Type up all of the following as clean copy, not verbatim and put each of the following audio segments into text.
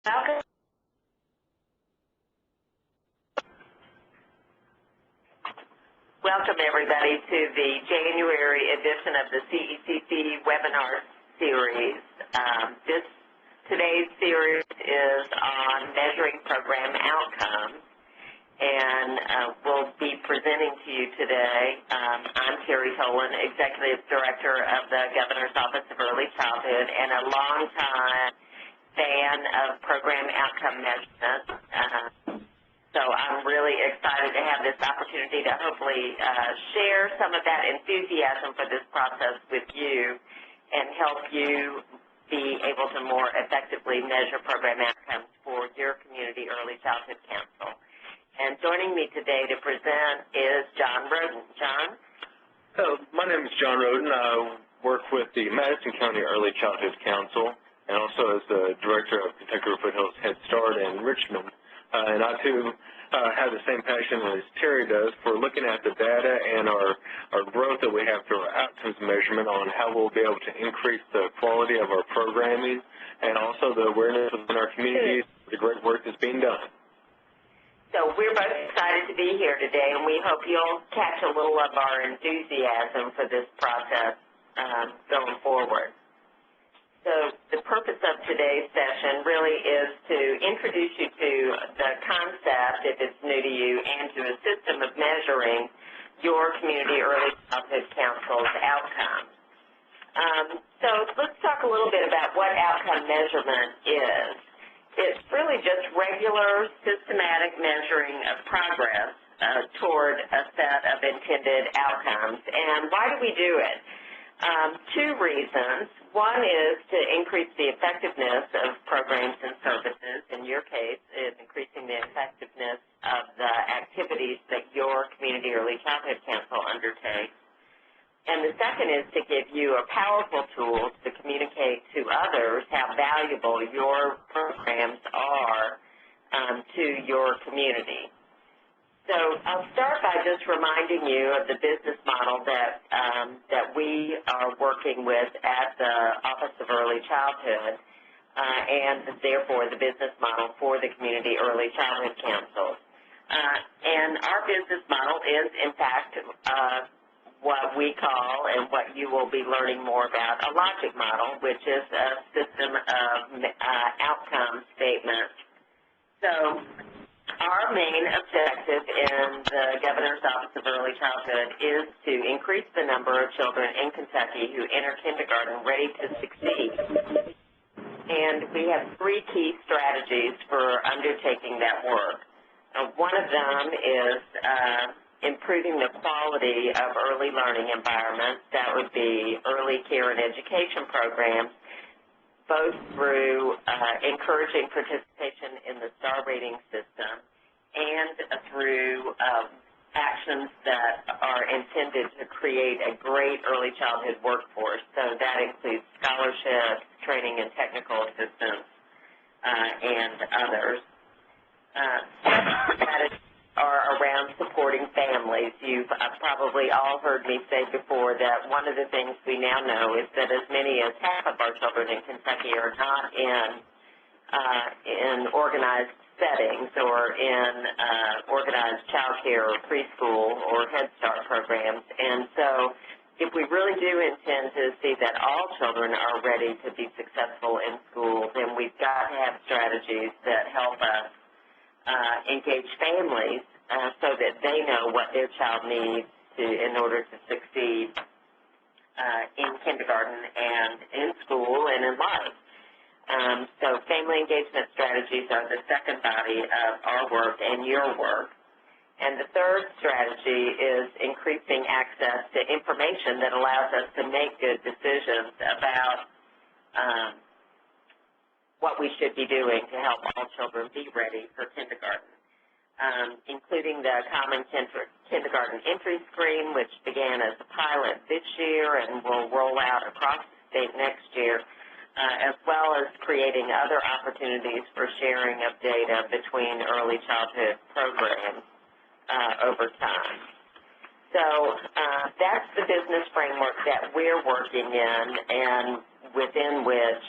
Welcome. Welcome, everybody, to the January edition of the CECC webinar series. Today's series is on measuring program outcomes, and we'll be presenting to you today. I'm Terry Tolan, Executive Director of the Governor's Office of Early Childhood and a longtime fan of program outcome measurement. So I'm really excited to have this opportunity to hopefully share some of that enthusiasm for this process with you and help you be able to more effectively measure program outcomes for your community early childhood council. And joining me today to present is John Roden. John? Hello, my name is John Roden. I work with the Madison County Early Childhood Council and also as the Director of Kentucky Foothills Head Start in Richmond. And I, too, have the same passion as Terry does for looking at the data and our growth that we have through our outcomes measurement on how we'll be able to increase the quality of our programming and also the awareness within our communities of the great work that's being done. So we're both excited to be here today, and we hope you'll catch a little of our enthusiasm for this process going forward. So the purpose of today's session really is to introduce you to the concept, if it's new to you, and to a system of measuring your community early childhood council's outcomes. So let's talk a little bit about what outcome measurement is. It's really just regular, systematic measuring of progress toward a set of intended outcomes. And why do we do it? Two reasons. One is to increase the effectiveness of programs and services. In your case, it's increasing the effectiveness of the activities that your community early childhood council undertakes. And the second is to give you a powerful tool to communicate to others how valuable your programs are to your community. So I'll start by just reminding you of the business model that we are working with at the Office of Early Childhood and therefore the business model for the Community Early Childhood Councils. And our business model is, in fact, what we call and what you will be learning more about, a logic model, which is a system of outcome statements. So our main objective in the Governor's Office of Early Childhood is to increase the number of children in Kentucky who enter kindergarten ready to succeed. And we have three key strategies for undertaking that work. One of them is improving the quality of early learning environments. That would be early care and education programs, both through encouraging participation in the STAR rating system and through actions that are intended to create a great early childhood workforce. So that includes scholarships, training and technical assistance, and others. Strategies are around supporting families. You've probably all heard me say before that one of the things we now know is that as many as half of our children in Kentucky are not in organized settings or in organized child care or preschool or Head Start programs. And so if we really do intend to see that all children are ready to be successful in school, then we've got to have strategies that help us engage families so that they know what their child needs in order to succeed in kindergarten and in school and in life. So family engagement strategies are the second body of our work and your work. And the third strategy is increasing access to information that allows us to make good decisions about what we should be doing to help all children be ready for kindergarten, including the Common Kindergarten Entry Screen, which began as a pilot this year and will roll out across the state next year, as well as creating other opportunities for sharing of data between early childhood programs over time. So that's the business framework that we're working in and within which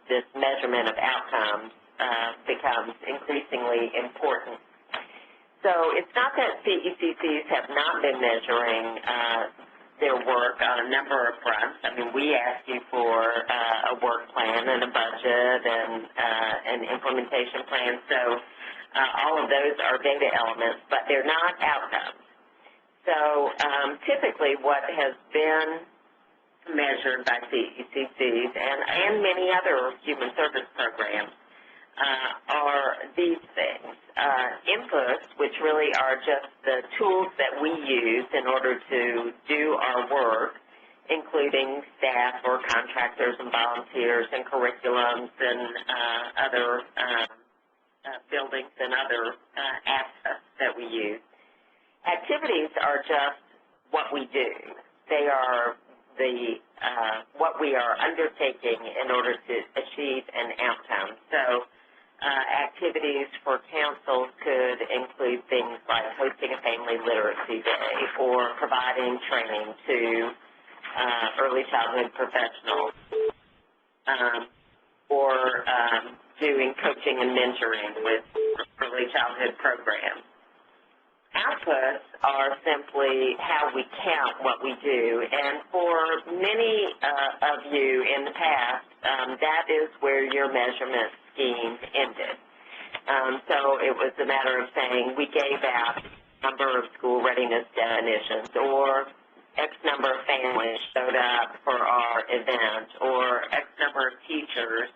this measurement of outcomes becomes increasingly important. So it's not that CECCs have not been measuring their work on a number of fronts. I mean, we ask you for a work plan and a budget and an implementation plan. So all of those are data elements, but they're not outcomes. So typically what has been measured by CECCs and many other human service programs are these things. Inputs, which really are just the tools that we use in order to do our work, including staff or contractors and volunteers and curriculums and other buildings and other assets that we use. Activities are just what we do. They are what we are undertaking in order to achieve an outcome. So activities for councils could include things like hosting a family literacy day or providing training to early childhood professionals or doing coaching and mentoring with early childhood programs. Outputs are simply how we count what we do, and for many of you in the past, that is where your measurement scheme ended. So it was a matter of saying we gave out a number of school readiness definitions, or X number of families showed up for our event, or X number of teachers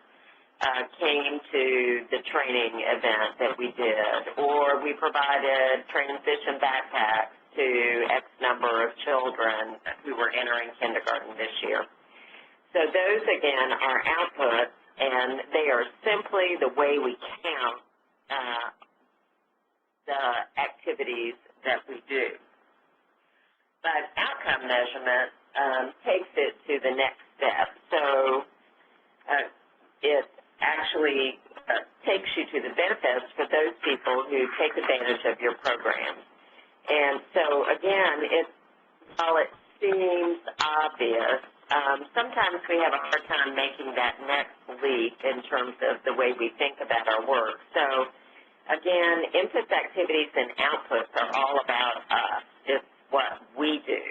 came to the training event that we did, or we provided transition backpacks to X number of children who were entering kindergarten this year. So those, again, are outputs, and they are simply the way we count the activities that we do. But outcome measurement takes it to the next step. So it actually takes you to the benefits for those people who take advantage of your program. And so, again, while it seems obvious, sometimes we have a hard time making that next leap in terms of the way we think about our work. So, again, inputs, activities, and outputs are all about us. It's what we do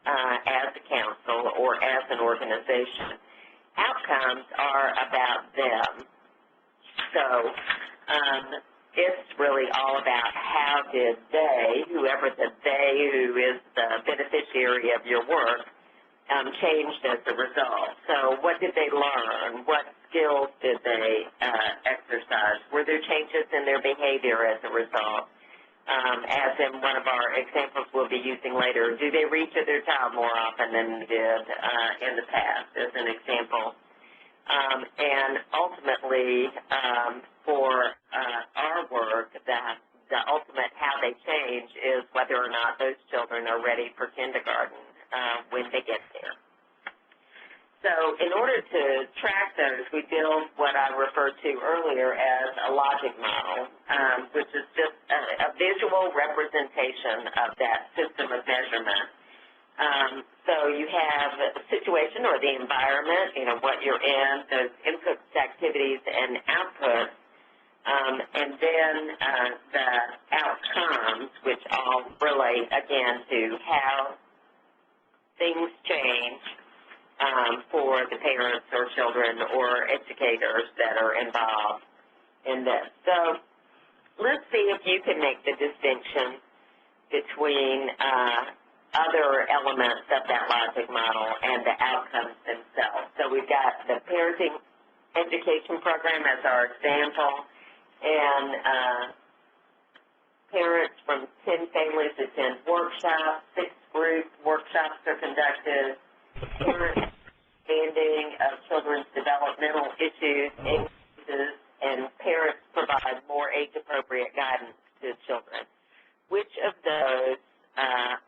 as a council or as an organization. Outcomes are about them. So it's really all about how did they, whoever the they who is the beneficiary of your work, changed as a result. So what did they learn? What skills did they exercise? Were there changes in their behavior as a result? As in one of our examples we'll be using later, do they reach to their child more often than they did in the past, as an example? And ultimately, for our work, the ultimate how they change is whether or not those children are ready for kindergarten when they get there. So in order to track those, we build what I referred to earlier as a logic model, which is just a visual representation of that system of measurement. So you have the situation or the environment, you know, what you're in, those inputs, activities, and outputs, and then the outcomes, which all relate, again, to how things change for the parents or children or educators that are involved in this. So let's see if you can make the distinction between other elements of that logic model and the outcomes themselves. So we've got the parenting education program as our example, and parents from 10 families attend workshops, 6 group workshops are conducted, parent understanding of children's developmental issues increases, and parents provide more age-appropriate guidance to children. Which of those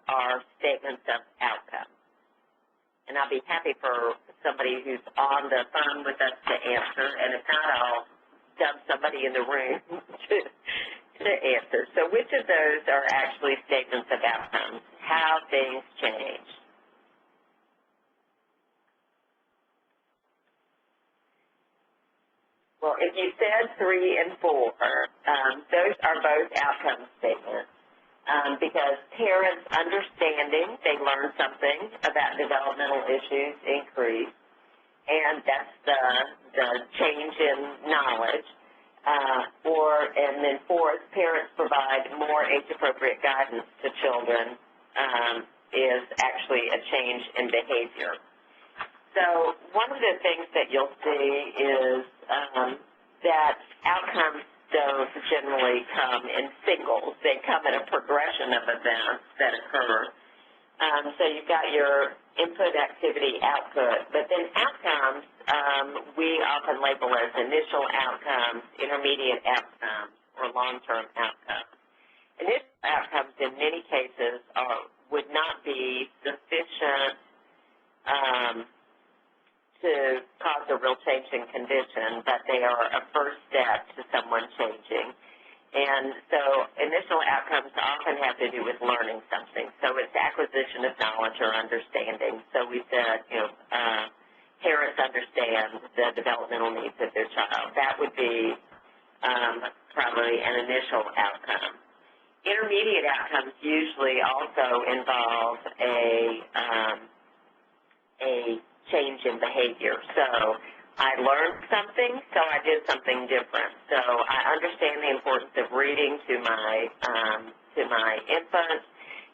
are statements of outcome? And I'll be happy for somebody who's on the phone with us to answer, and if not, I'll dump somebody in the room to answer. So which of those are actually statements of outcomes? How things change. Well, if you said 3 and 4, those are both outcome statements because parents' understanding, they learn something about developmental issues increase, and that's the change in knowledge. And then 4th, parents provide more age-appropriate guidance to children is actually a change in behavior. So one of the things that you'll see is that outcomes don't generally come in singles. They come in a progression of events that occur. So you've got your input, activity, output, but then outcomes we often label as initial outcomes, intermediate outcomes, or long-term outcomes. Initial outcomes in many cases would not be sufficient to cause a real change in condition, but they are a first step to someone changing. And so initial outcomes often have to do with learning something. So it's acquisition of knowledge or understanding. So we said, parents understand the developmental needs of their child. That would be probably an initial outcome. Intermediate outcomes usually also involve a change in behavior. So I learned something, so I did something different. So I understand the importance of reading to my infant,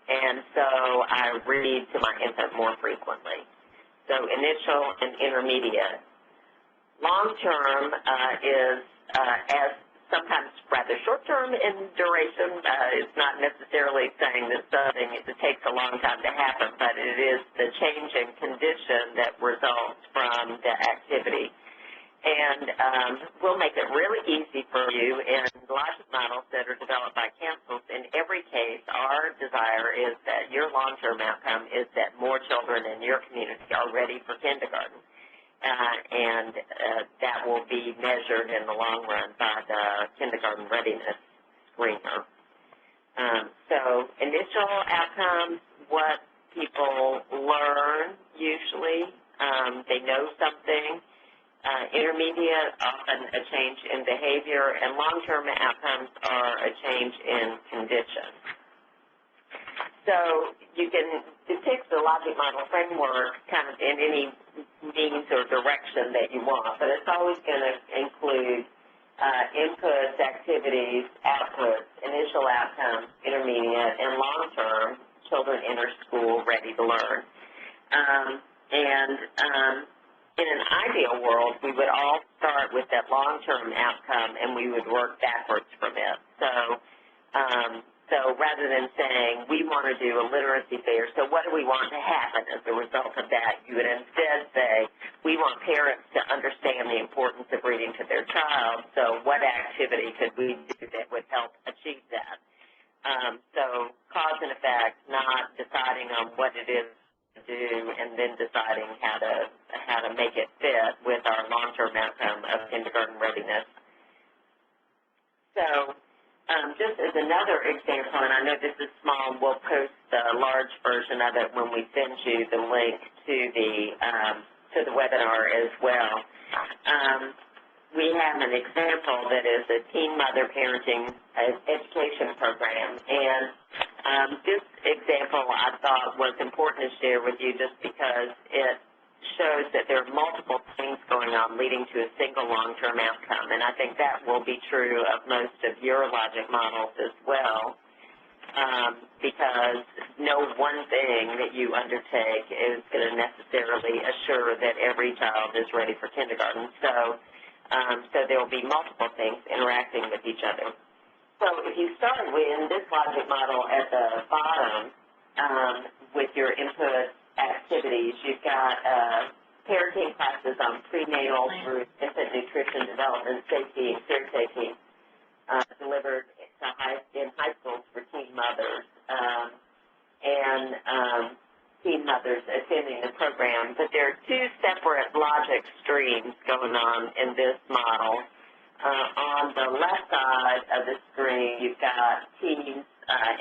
and so I read to my infant more frequently. So initial and intermediate. Long-term is as sometimes rather short-term in duration. It's not necessarily saying that something it takes a long time to happen, but it is the change in condition that results from the activity. And we'll make it really easy for you in logic models that are developed by councils. In every case, our desire is that your long-term outcome is that more children in your community are ready for kindergarten. And that will be measured in the long run by the kindergarten readiness screener. So initial outcomes, what people learn usually, they know something. Intermediate, often a change in behavior, and long-term outcomes are a change in condition. So you can depict the logic model framework kind of in any means or direction that you want, but it's always going to include inputs, activities, outputs, initial outcomes, intermediate, and long-term, children enter school ready to learn. In an ideal world, we would all start with that long-term outcome, and we would work backwards from it. So rather than saying, we want to do a literacy fair, so what do we want to happen as a result of that, you would instead say, we want parents to understand the importance of reading to their child, so what activity could we do that would help achieve that? So cause and effect, not deciding on what it is to do and then deciding how to make it fit with our long-term outcome of kindergarten readiness. So just as another example, and I know this is small, we'll post the large version of it when we send you the link to the webinar as well. We have an example that is a teen mother parenting education program, and this example I thought was important to share with you just because it shows that there are multiple things going on leading to a single long-term outcome, and I think that will be true of most of your logic models as well, because no one thing that you undertake is going to necessarily assure that every child is ready for kindergarten. So there will be multiple things interacting with each other. So if you start in this logic model at the bottom with your input activities, you've got parenting classes on prenatal through infant nutrition development, safety, and caretaking delivered in high schools for teen mothers and teen mothers attending the program. But there are two separate logic streams going on in this model. On the left side of the screen, you've got teens'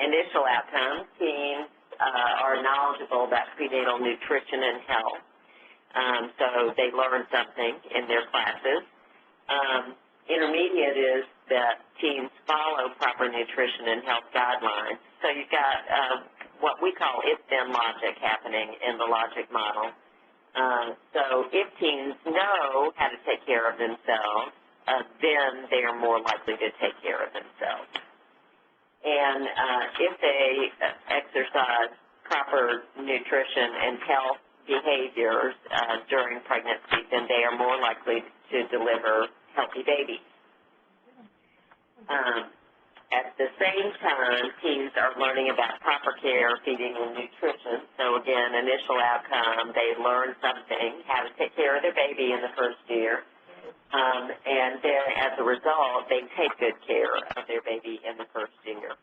initial outcomes. Teens are knowledgeable about prenatal nutrition and health. So they learn something in their classes. Intermediate is that teens follow proper nutrition and health guidelines. So you've got what we call if-then logic happening in the logic model. So if teens know how to take care of themselves, then they are more likely to take care of themselves. And if they exercise proper nutrition and health behaviors during pregnancy, then they are more likely to deliver healthy babies. At the same time, teens are learning about proper care, feeding, and nutrition. So again, initial outcome, they learn something, how to take care of their baby in the first year, and then as a result, they take good care of their baby in the first year.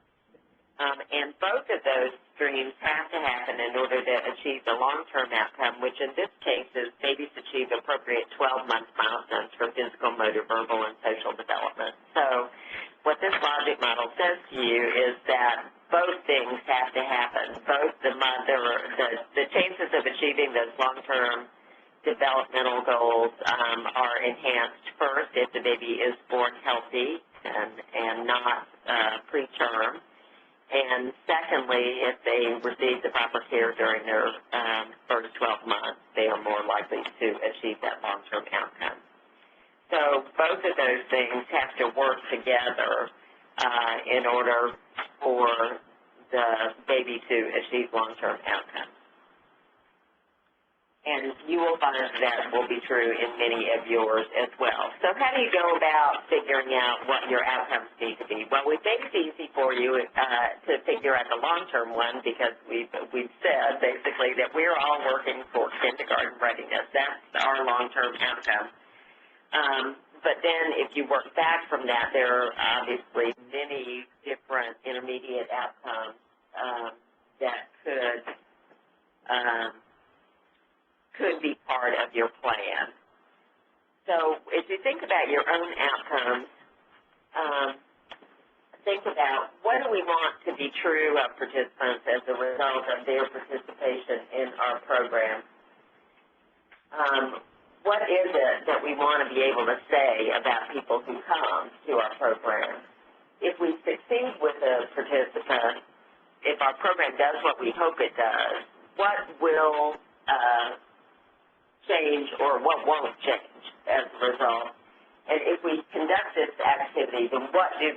And both of those streams have to happen in order to achieve the long-term outcome, which in this case is babies achieve appropriate 12-month milestones for physical, motor, verbal, and social development. So what this logic model says to you is that both things have to happen. Both the chances of achieving those long-term developmental goals are enhanced first if the baby is born healthy and not preterm. And secondly, if they receive the proper care during their first 12 months, they are more likely to achieve that long-term outcome. So both of those things have to work together in order for the baby to achieve long-term outcomes. And you will find that will be true in many of yours as well. So how do you go about figuring out what your outcomes need to be? Well, we've made it easy for you to figure out the long-term one because we've said basically that we're all working for kindergarten readiness. That's our long-term outcome. But then if you work back from that, there are obviously many different intermediate outcomes that could be part of your plan. So if you think about your own outcomes, think about what do we want to be true of participants as a result of their participation in our program. What is it that we want to be able to say about people who come to our program? If we succeed with a participant, if our program does what we hope it does, what will change or what won't change as a result? And if we conduct this activity, then what do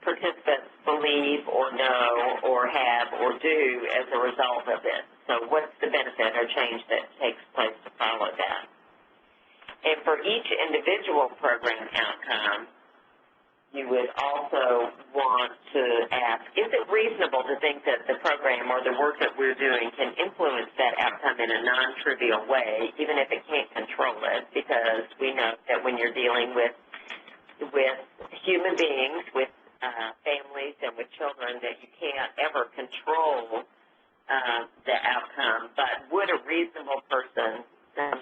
participants believe or know or have or do as a result of it? So what's the benefit or change that takes place to follow that? And for each individual program outcome, you would also want to ask, is it reasonable to think that the program or the work that we're doing can influence that outcome in a non-trivial way, even if it can't control it? Because we know that when you're dealing with human beings, with families and with children, that you can't ever control the outcome. But would a reasonable person,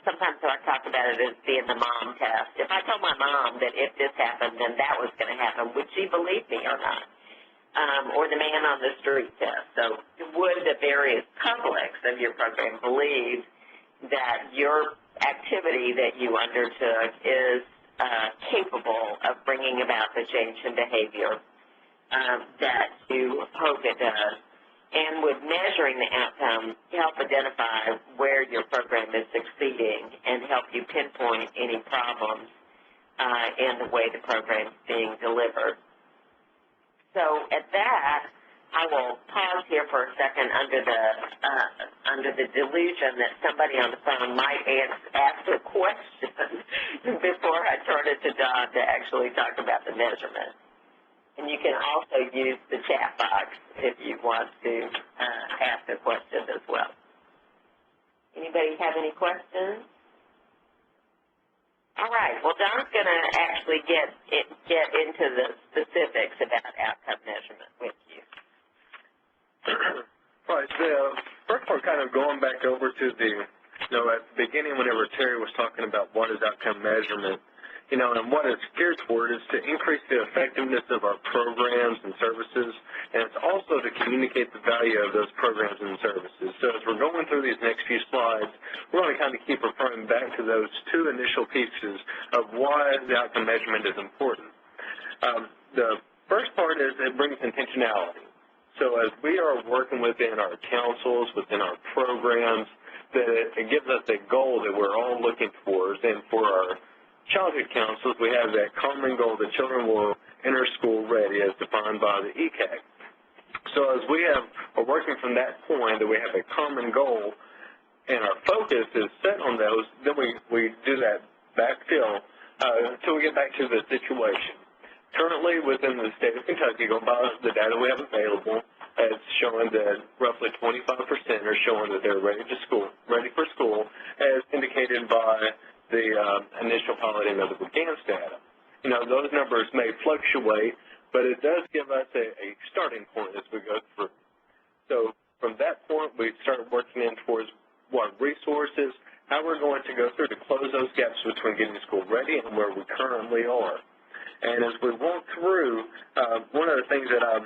sometimes I talk about it as being the mom test. If I told my mom that if this happened, then that was going to happen, would she believe me or not? Or the man on the street test. So would the various publics of your program believe that your activity that you undertook is capable of bringing about the change in behavior that you hope it does? And would measuring the outcome help identify where your program is succeeding and help you pinpoint any problems in the way the program is being delivered? So at that, I will pause here for a second under the delusion that somebody on the phone might ask a question before I turn it to Don to actually talk about the measurement. And you can also use the chat box if you want to ask a question as well. Anybody have any questions? All right. Well, Don's going to actually get into the specifics about outcome measurement with you. Right. First part, kind of going back over to at the beginning whenever Terry was talking about what is outcome measurement, And what it's geared toward is to increase the effectiveness of our programs and services, and it's also to communicate the value of those programs and services. So as we're going through these next few slides, we're going to kind of keep referring back to those two initial pieces of why the outcome measurement is important. The first part is it brings intentionality. So as we are working within our councils, within our programs, that it gives us a goal that we're all looking towards, and for our childhood councils, we have that common goal that children will enter school ready as defined by the ECAC. So as we are working from that point that we have a common goal and our focus is set on those, then we do that backfill until we get back to the situation. Currently within the state of Kentucky, going by the data we have available, it's showing that roughly 25% are showing that they're ready for school, as indicated by the initial piloting of the GANS data. Those numbers may fluctuate, but it does give us a starting point as we go through. So from that point, we start working in towards what resources, how we're going to go through to close those gaps between getting school ready and where we currently are. And as we walk through, one of the things that I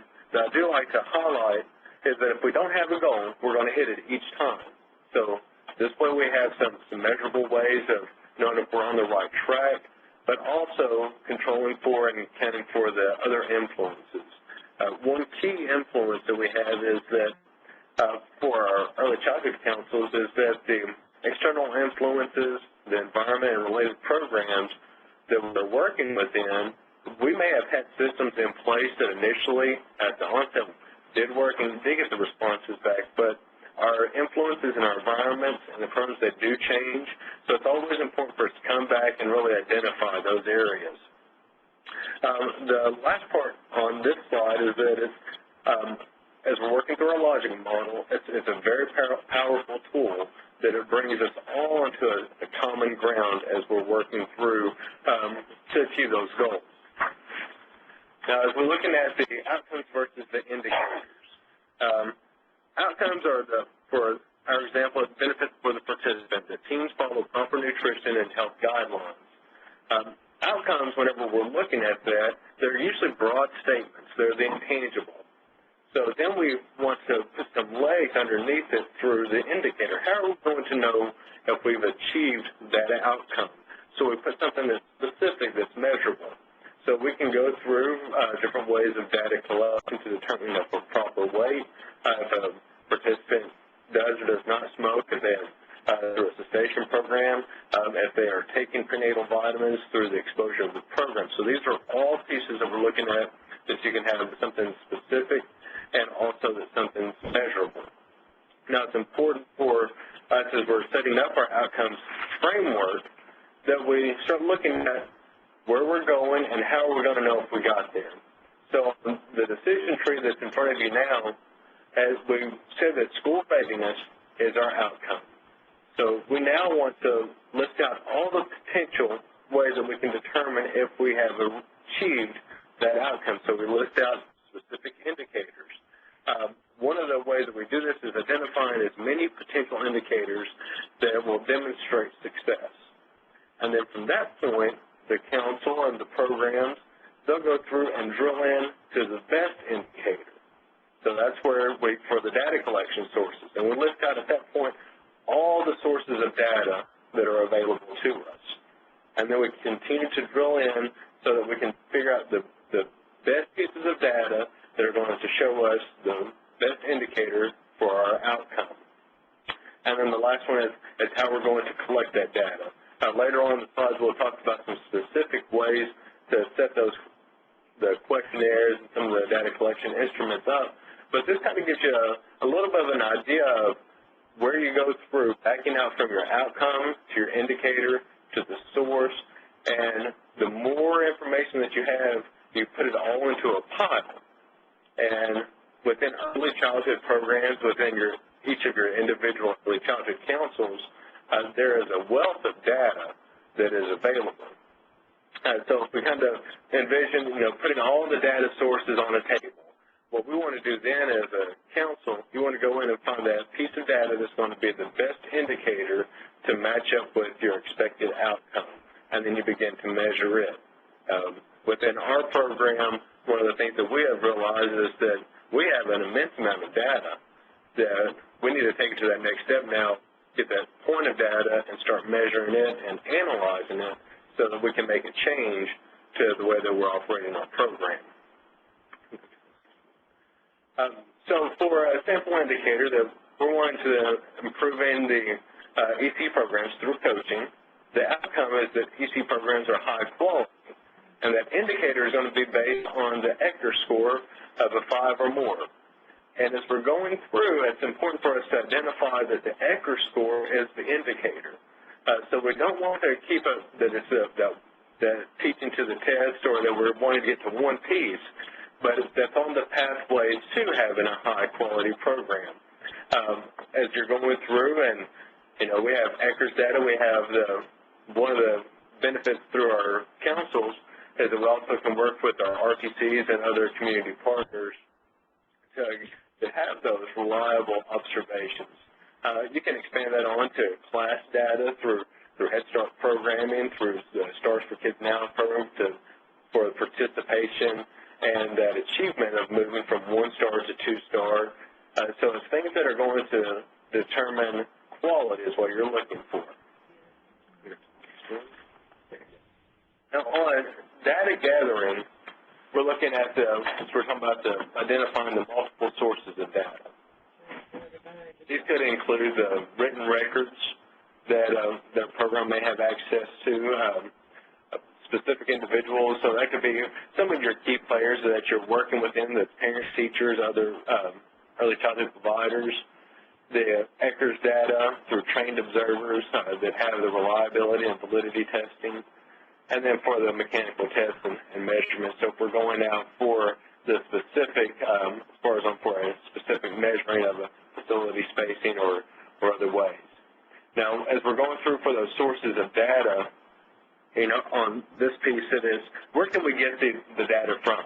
do like to highlight is that if we don't have a goal, we're going to hit it each time. So this way we have some measurable ways of knowing if we're on the right track, but also controlling for and accounting for the other influences. One key influence that we have is that for our early childhood councils is that the external influences, the environment and related programs that we're working within, we may have had systems in place that initially at the onset did work and did get the responses back, but our influences in our environments and the programs that do change, so it's always important for us to come back and really identify those areas. The last part on this slide is that it's, as we're working through our logic model, it's a very powerful tool that it brings us all into a common ground as we're working through to achieve those goals. Now, as we're looking at the outcomes versus the indicators, outcomes are, for our example, benefits for the participant. The teams follow proper nutrition and health guidelines. Outcomes, whenever we're looking at that, they're usually broad statements. They're the intangible. So then we want to put some legs underneath it through the indicator. How are we going to know if we've achieved that outcome? So we put something that's specific, that's measurable. So we can go through different ways of data collection to determine if a proper weight, if a participant does or does not smoke, if they have through a cessation program, if they are taking prenatal vitamins through the exposure of the program. So these are all pieces that we're looking at that you can have something specific and also that something's measurable. Now, it's important for us as we're setting up our outcomes framework that we start looking at where we're going and how we're going to know if we got there. So the decision tree that's in front of you now, as we said that school readiness is our outcome. So we now want to list out all the potential ways that we can determine if we have achieved that outcome. So we list out specific indicators. One of the ways that we do this is identifying as many potential indicators that will demonstrate success. And then from that point, the council and the programs, they'll go through and drill in to the best indicator. So that's where we, for the data collection sources, and we list out at that point all the sources of data that are available to us. And then we continue to drill in so that we can figure out the best pieces of data that are going to show us the best indicator for our outcome. And then the last one is how we're going to collect that data. Later on in the slides, we'll talk about some specific ways to set the questionnaires and some of the data collection instruments up. But this kind of gives you a little bit of an idea of where you go through backing out from your outcome to your indicator to the source. And the more information that you have, you put it all into a pile. And within early childhood programs, within each of your individual early childhood councils, there is a wealth of data that is available. So if we kind of envision, putting all the data sources on a table, what we want to do then as a council, you want to go in and find that piece of data that's going to be the best indicator to match up with your expected outcome. and then you begin to measure it. Within our program, one of the things that we have realized is that we have an immense amount of data that we need to take it to that next step now, get that point of data and start measuring it and analyzing it so that we can make a change to the way that we're operating our program. So for a sample indicator that we're wanting to improving the EC programs through coaching, the outcome is that EC programs are high quality, and that indicator is going to be based on the ECHR score of a 5 or more. And as we're going through, it's important for us to identify that the ECHR score is the indicator. So we don't want to keep it that it's the teaching to the test or that we're wanting to get to one piece, but that's on the pathway to having a high-quality program. As you're going through, and we have ECHR's data, we have one of the benefits through our councils is that we also can work with our RTCs and other community partners to have those reliable observations. You can expand that on to class data through Head Start programming, through the Stars for Kids Now program for participation and that achievement of moving from 1-star to 2-star. So it's things that are going to determine quality is what you're looking for. Now on data gathering, we're looking at we're talking about identifying the multiple sources of data. These could include the written records that the program may have access to, specific individuals. So that could be some of your key players that you're working within, the parents, teachers, other early childhood providers, the ECHR's data through trained observers that have the reliability and validity testing, and then for the mechanical tests and measurements. So if we're going out for the specific, as far as for a specific measuring of a facility spacing or other ways. Now, as we're going through for those sources of data, on this piece it is, where can we get the data from?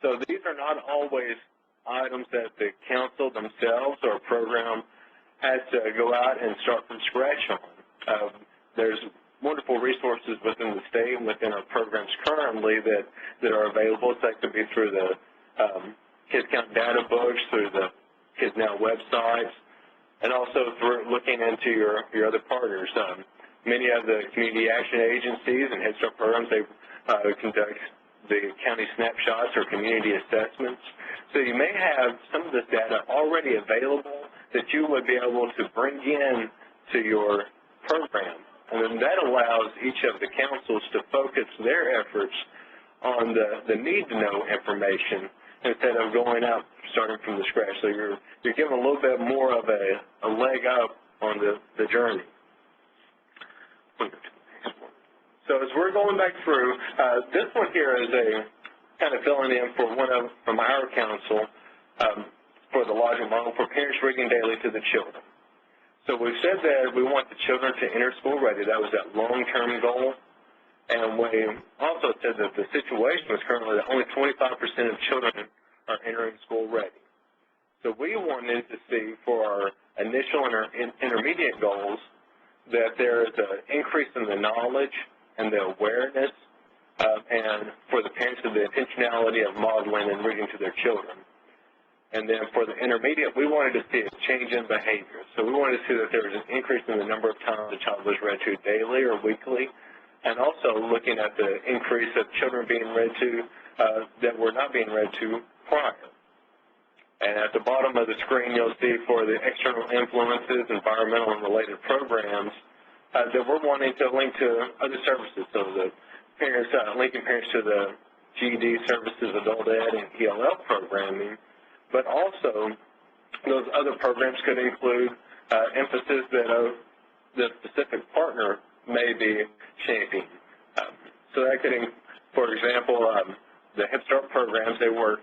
So these are not always items that the council themselves or program has to go out and start from scratch on. There's wonderful resources within the state and within our programs currently that are available. So that could be through the Kids Count data books, through the Kids Now websites, and also through looking into your other partners. Many of the community action agencies and Head Start programs, they conduct the county snapshots or community assessments. So you may have some of this data already available that you would be able to bring in to your program. And then that allows each of the councils to focus their efforts on the need-to-know information instead of going out starting from the scratch. So you're giving a little bit more of a leg up on the journey. So as we're going back through, this one here is a kind of filling in for from our council for the logic model for parents reading daily to the children. So we've said that we want the children to enter school ready. That was that long-term goal. And we also said that the situation was currently that only 25% of children are entering school ready. So we wanted to see for our initial and our intermediate goals that there is an increase in the knowledge and the awareness and for the parents of the intentionality of modeling and reading to their children. And then for the intermediate, we wanted to see a change in behavior. So we wanted to see that there was an increase in the number of times the child was read to daily or weekly, and also looking at the increase of children being read to that were not being read to prior. And at the bottom of the screen, you'll see for the external influences, environmental and related programs, that we're wanting to link to other services. So the parents, linking parents to the GED services, adult ed, and ELL programming. But also, those other programs could include emphasis that the specific partner may be championing. So that could, for example, the Head Start programs, they work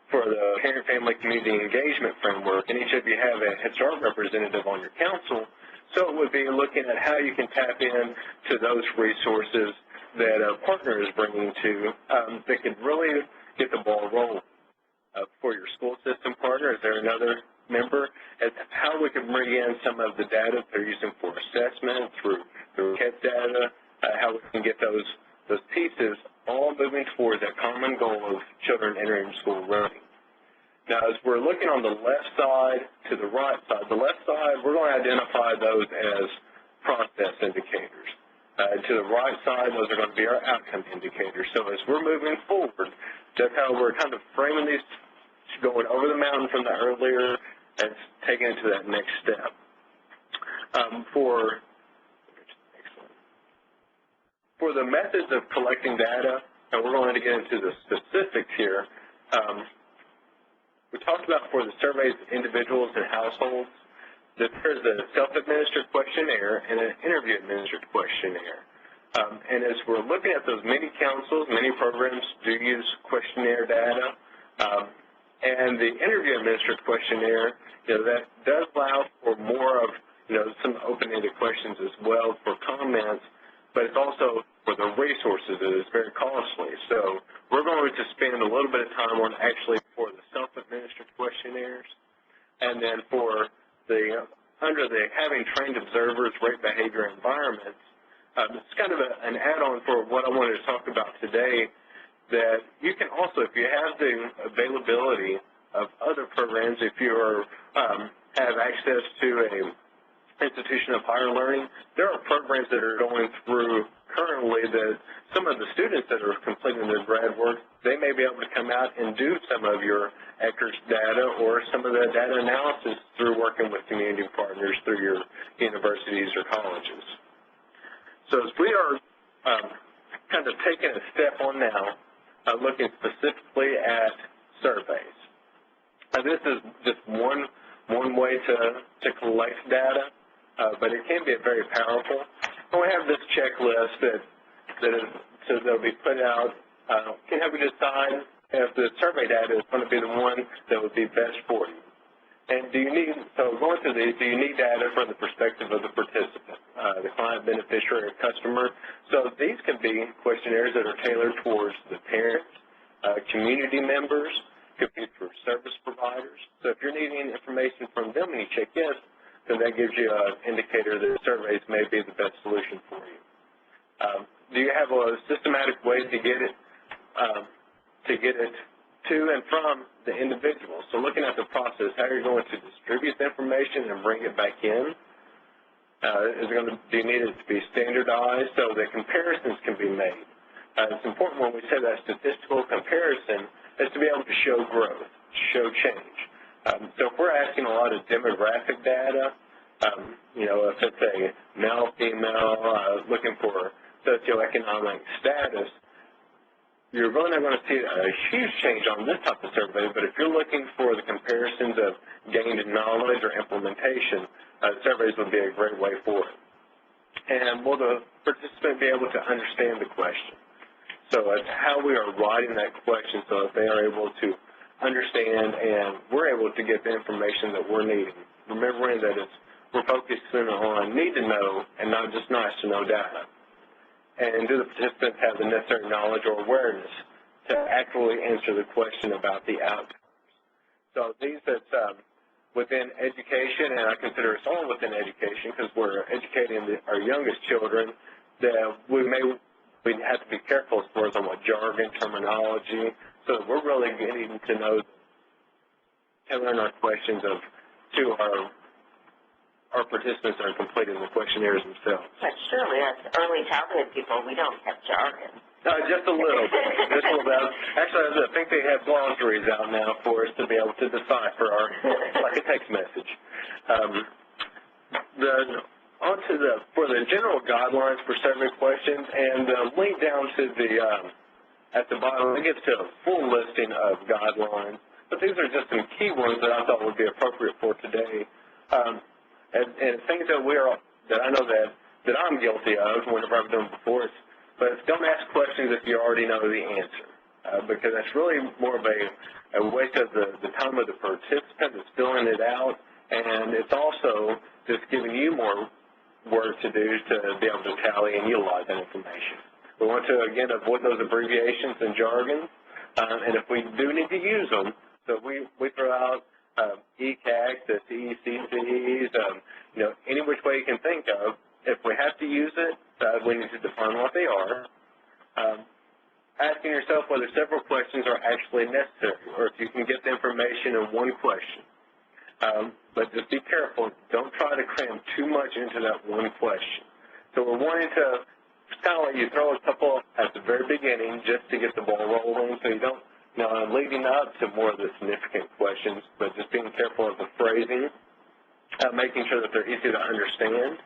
for the Parent Family Community Engagement Framework, and each of you have a Head Start representative on your council. So it would be looking at how you can tap in to those resources that a partner is bringing to that could really get the ball rolling. For your school system partner, is there another member? As how we can bring in some of the data they're using for assessment through CAT data, how we can get those pieces all moving towards that common goal of children entering school running. Now, as we're looking on the left side to the right side, the left side, we're going to identify those as process indicators. To the right side, those are going to be our outcome indicators. So as we're moving forward, that's how we're kind of framing these, going over the mountain from the earlier and taking it to that next step. For the methods of collecting data, and we're going to get into the specifics here, we talked about for the surveys of individuals and households that there's a self-administered questionnaire and an interview-administered questionnaire. And as we're looking at those, many councils, many programs do use questionnaire data. And the interview-administered questionnaire, that does allow for more of, some open-ended questions as well for comments, but it's also for the resources that is very costly. So we're going to spend a little bit of time on actually for the self-administered questionnaires, and then for the under the having trained observers, rate behavior environments. It's kind of an add-on for what I wanted to talk about today, that you can also, if you have the availability of other programs, if you have access to a institution of higher learning, there are programs that are going through currently that some of the students that are completing their grad work, they may be able to come out and do some of your ECRS data or some of the data analysis through working with community partners through your universities or colleges. So as we are kind of taking a step on now, looking specifically at surveys. This is just one way to collect data, but it can be very powerful. And we have this checklist that'll be put out, can help you decide if the survey data is going to be the one that would be best for you. And going through these, do you need data from the perspective of the participant, the client, beneficiary, or customer? So these can be questionnaires that are tailored towards the parents, community members, could be for service providers. So if you're needing information from them and you check yes, then that gives you an indicator that surveys may be the best solution for you. Do you have a systematic way to get it to and from the individual? So looking at the process, how you're going to distribute the information and bring it back in. Do you need it to be standardized so that comparisons can be made? It's important when we say that statistical comparison is to be able to show growth, show change. So if we're asking a lot of demographic data, if it's a male, female, looking for socioeconomic status, you're really not going to see a huge change on this type of survey, but if you're looking for the comparisons of gained knowledge or implementation, surveys would be a great way for it. And will the participant be able to understand the question? So it's how we are writing that question so that they are able to understand and we're able to get the information that we're needing. Remembering that we're focusing on need to know and not just nice to know data. And do the participants have the necessary knowledge or awareness to accurately answer the question about the outcomes? So these that's within education, and I consider us all within education because we're educating our youngest children, that we have to be careful as far as on what jargon, terminology, so we're really getting to know, tailoring our questions to our participants that are completing the questionnaires themselves. But surely as early childhood people, we don't have jargon. Just a little bit. Actually, I think they have glossaries out now for us to be able to decipher like a text message. For the general guidelines for survey questions, and the link down to at the bottom, it gives to a full listing of guidelines. But these are just some key ones that I thought would be appropriate for today. And things that I know that I'm guilty of whenever I've done before, but don't ask questions if you already know the answer, because that's really more of a waste of the time of the participant that's filling it out, and it's also just giving you more work to do to be able to tally and utilize that information. We want to, again, avoid those abbreviations and jargon, and if we do need to use them, so we throw out ECAC, the CECCs, any which way you can think of. If we have to use it, we need to define what they are. Asking yourself whether several questions are actually necessary, or if you can get the information in one question. But just be careful. Don't try to cram too much into that one question. So we're wanting to kind of let you throw a couple at the very beginning just to get the ball rolling, so you don't, leading up to more of the significant questions, but just being careful of the phrasing, making sure that they're easy to understand,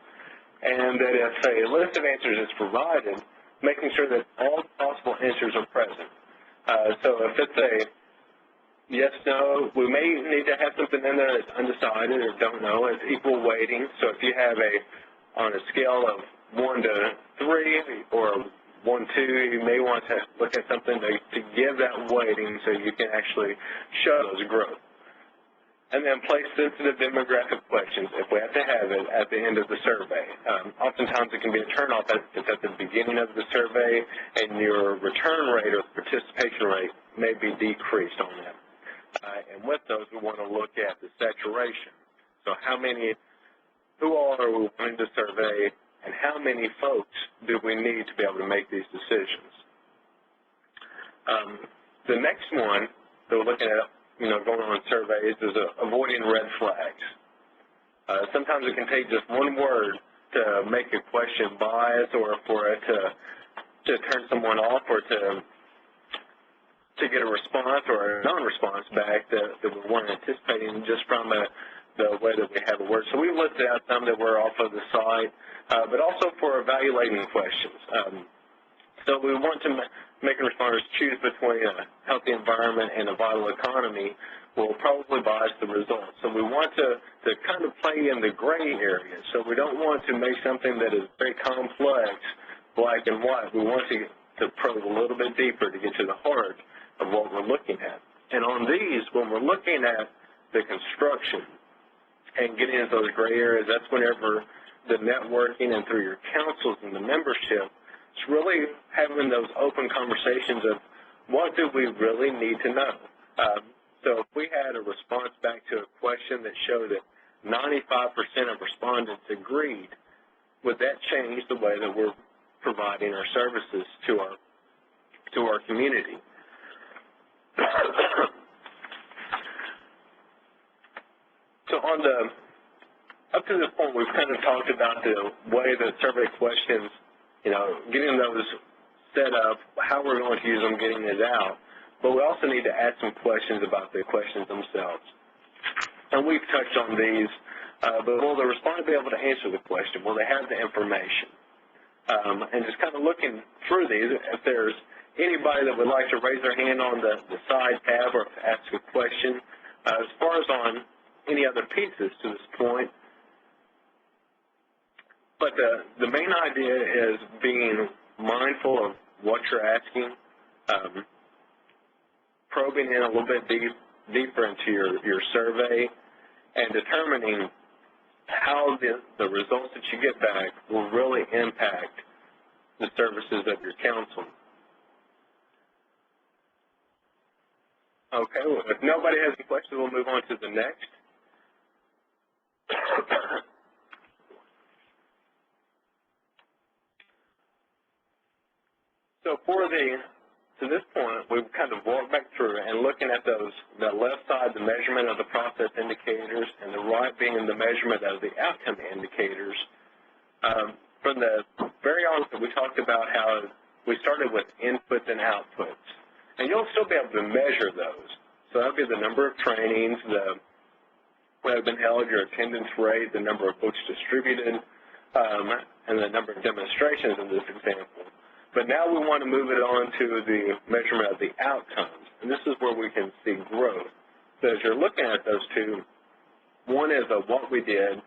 and that if a list of answers is provided, making sure that all possible answers are present. So if it's a yes, no, we may need to have something in there that's undecided or don't know. It's equal weighting. So if you have on a scale of 1 to 3 or 1, 2, you may want to look at something to give that weighting so you can actually show those growth. And then place sensitive demographic questions, if we have to have it, at the end of the survey. Oftentimes it can be a turnoff if it's at the beginning of the survey and your return rate or participation rate may be decreased on that. And with those, we want to look at the saturation. So who all are we wanting to survey, and how many folks do we need to be able to make these decisions? The next one that we're looking at, going on surveys is avoiding red flags. Sometimes it can take just one word to make a question biased, or for it to turn someone off, or to get a response or a non-response back that we weren't anticipating just from the way that we have a word. So we've listed out some that were off of the site, but also for evaluating questions. So we want to make responders choose between a healthy environment and a vital economy will probably bias the results. So we want to kind of play in the gray area. So we don't want to make something that is very complex, black and white. We want to probe a little bit deeper to get to the heart of what we're looking at. And on these, when we're looking at the construction and getting into those gray areas, that's whenever the networking and through your councils and the membership, it's really having those open conversations of what do we really need to know. So if we had a response back to a question that showed that 95% of respondents agreed, would that change the way that we're providing our services to our community? So up to this point, we've kind of talked about the way that survey questions, getting those set up, how we're going to use them, getting it out. But we also need to add some questions about the questions themselves. And we've touched on these, but will the respondent be able to answer the question? Will they have the information? And just kind of looking through these, if there's anybody that would like to raise their hand on the side tab or ask a question, as far as on any other pieces to this point. But the main idea is being mindful of what you're asking, probing in a little bit deeper into your survey, and determining how the results that you get back will really impact the services of your council. Okay, well, if nobody has any questions, we'll move on to the next. So to this point, we've kind of walked back through and looking at the left side, the measurement of the process indicators, and the right being the measurement of the outcome indicators. From the very onset, we talked about how we started with inputs and outputs. And you'll still be able to measure those. So that would be the number of trainings, what have been held, your attendance rate, the number of books distributed, and the number of demonstrations in this example. But now we want to move it on to the measurement of the outcomes. And this is where we can see growth. So as you're looking at those two, one is what we did.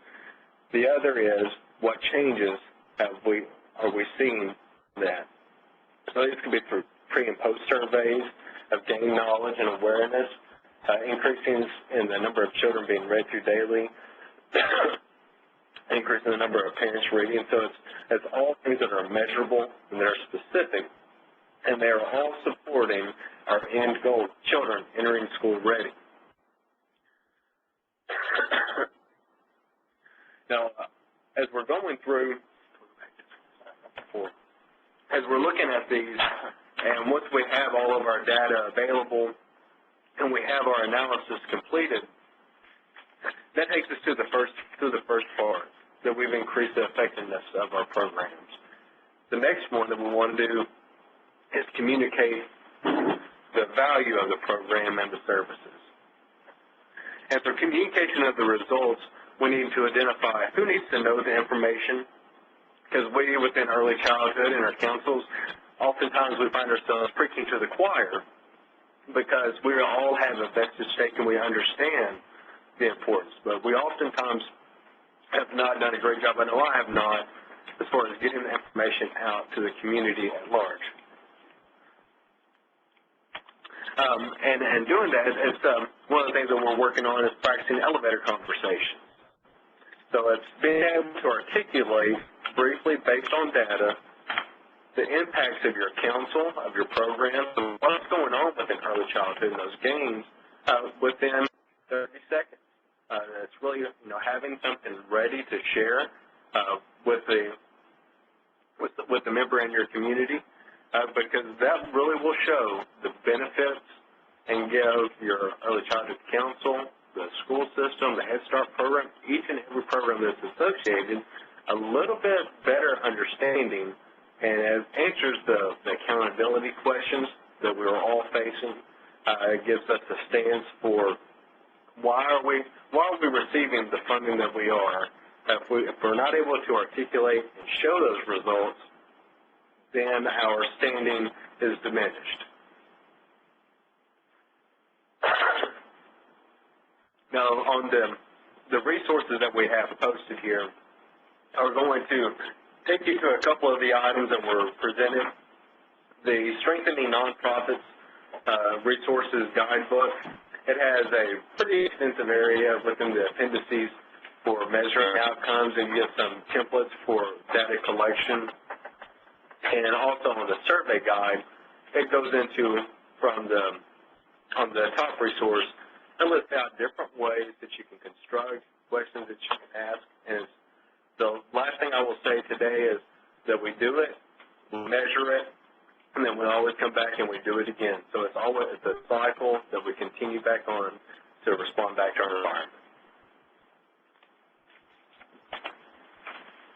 The other is what changes are we seeing that. So this could be through pre- and post-surveys of gaining knowledge and awareness, increasing in the number of children being read to daily, increasing the number of parents reading. So it's all things that are measurable and they're specific, and they are all supporting our end goal, children entering school ready. Now, as we're going through, for. As we're looking at these, and once we have all of our data available and we have our analysis completed, that takes us to the first part, that we've increased the effectiveness of our programs. The next one that we want to do is communicate the value of the program and the services. And for communication of the results, we need to identify who needs to know the information, because we within early childhood and our councils, oftentimes we find ourselves preaching to the choir because we all have a vested stake and we understand the importance. But we oftentimes have not done a great job, I know I have not, as far as getting the information out to the community at large. And doing that, it's one of the things that we're working on is practicing elevator conversations. So it's being able to articulate briefly, based on data, the impacts of your council, of your program, and what's going on within early childhood and those games within 30 seconds. It's really, having something ready to share with the member in your community, because that really will show the benefits and give your early childhood council, the school system, the Head Start program, each and every program that's associated, a little bit better understanding, and it answers the accountability questions that we're all facing. It gives us a stance for why are we receiving the funding that we are. If we're not able to articulate and show those results, then our standing is diminished. Now, on the resources that we have posted here are going to take you to a couple of the items that were presented. The Strengthening Nonprofits Resources Guidebook. It has a pretty extensive area within the appendices for measuring outcomes, and you get some templates for data collection. And also on the survey guide, it goes into, on the top resource, it lists out different ways that you can construct, questions that you can ask. And the last thing I will say today is that we do it, we measure it, and then we always come back and we do it again. So it's a cycle that we continue back on to respond back to our environment.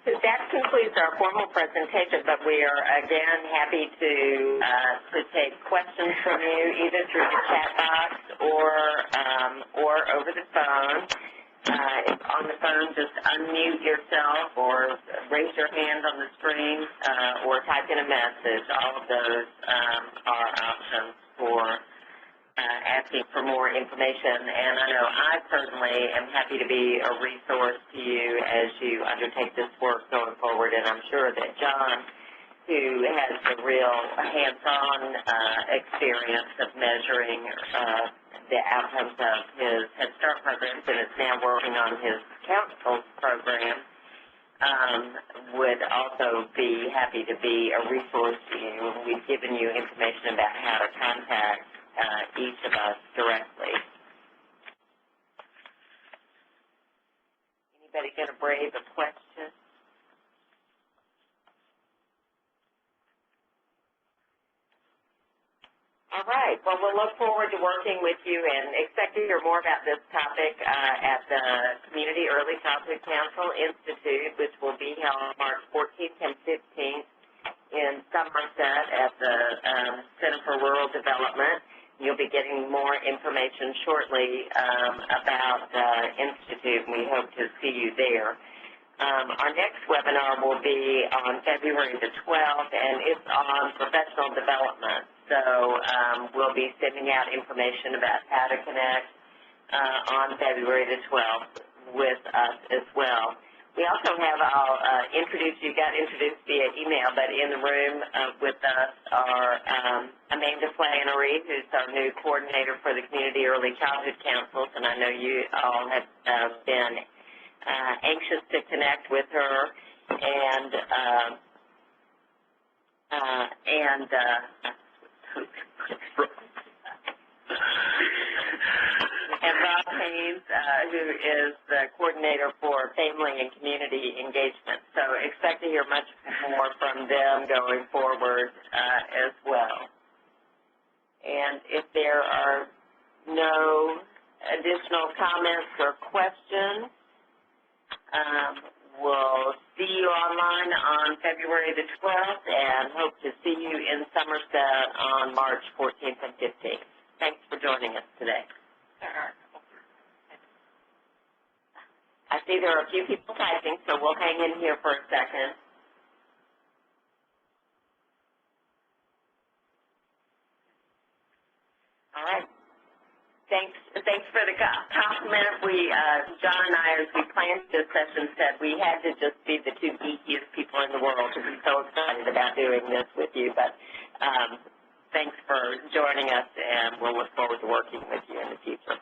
So that concludes our formal presentation, but we are again happy to take questions from you either through the chat box or over the phone. If on the phone, just unmute yourself or raise your hand on the screen or type in a message. All of those are options for asking for more information. And I know I personally am happy to be a resource to you as you undertake this work going forward. And I'm sure that John, who has the real hands-on experience of measuring the outcomes of his Head Start programs and is now working on his council program, would also be happy to be a resource to you. We've given you information about how to contact each of us directly. Anybody going to brave a question? All right. Well, we'll look forward to working with you and expect to hear more about this topic at the Community Early Childhood Council Institute, which will be held March 14th and 15th in Somerset at the Center for Rural Development. You'll be getting more information shortly about the Institute, and we hope to see you there. Our next webinar will be on February the 12th, and it's on professional development. So we'll be sending out information about how to connect on February the 12th with us as well. We also have, I'll introduce you, got introduced via email, but in the room with us are Amanda Flannery, who's our new coordinator for the Community Early Childhood Councils, and I know you all have been anxious to connect with her, and Rob Haynes, who is the coordinator for family and community engagement. So expect to hear much more from them going forward as well. And if there are no additional comments or questions, we'll see you online on February the 12th and hope to see you in Somerset on March 14th and 15th. Thanks for joining us today. I see there are a few people typing, so we'll hang in here for a second. All right. Thanks for the compliment. John and I, as we planned this session, said we had to just be the two geekiest people in the world to be so excited about doing this with you. But thanks for joining us, and we'll look forward to working with you in the future.